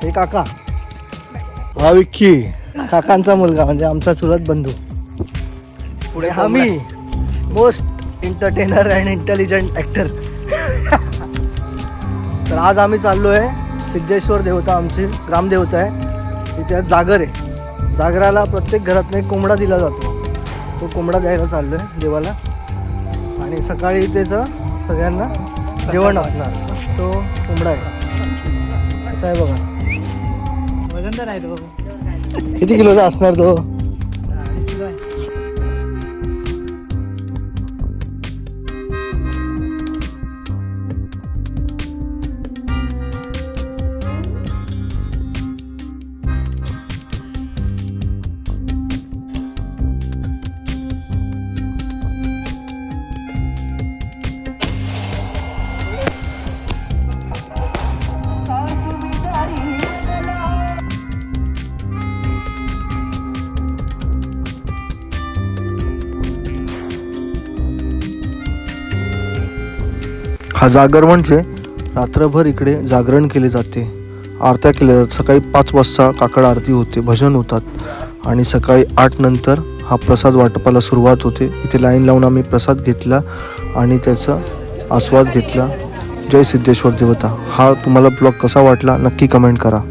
हे काका हा विक्की काकांचा मुलगा म्हणजे आमचा चुलत बंधू. पुढे हा मी most entertainer and intelligent actor. तर आज आम्ही चाललो आहे सिद्धेश्वर देवता, आमची ग्रामदेवता आहे. तिथे जागर आहे. जागराला प्रत्येक घरातून एक कोंबडा दिला जातो. तो कोंबडा द्यायला चाललो आहे देवाला. आणि सकाळी त्याचं सगळ्यांना जेवण असणार. तो कोंबडा आहे. असं आहे बघा. वजनदार आहे तो. किती किलोचा असणार तो? हा जागर म्हणजे रात्रभर इकडे जागरण केले जाते, आरत्या केल्या जातात. सकाळी 5 वाजता काकड आरती होते, भजन होतात आणि सकाळी 8 नंतर हा प्रसाद वाटपाला सुरुवात होते. इथे लाईन लावून आम्ही प्रसाद घेतला आणि त्याचा आस्वाद घेतला. जय सिद्धेश्वर देवता. हा तुम्हाला ब्लॉग कसा वाटला नक्की कमेंट करा.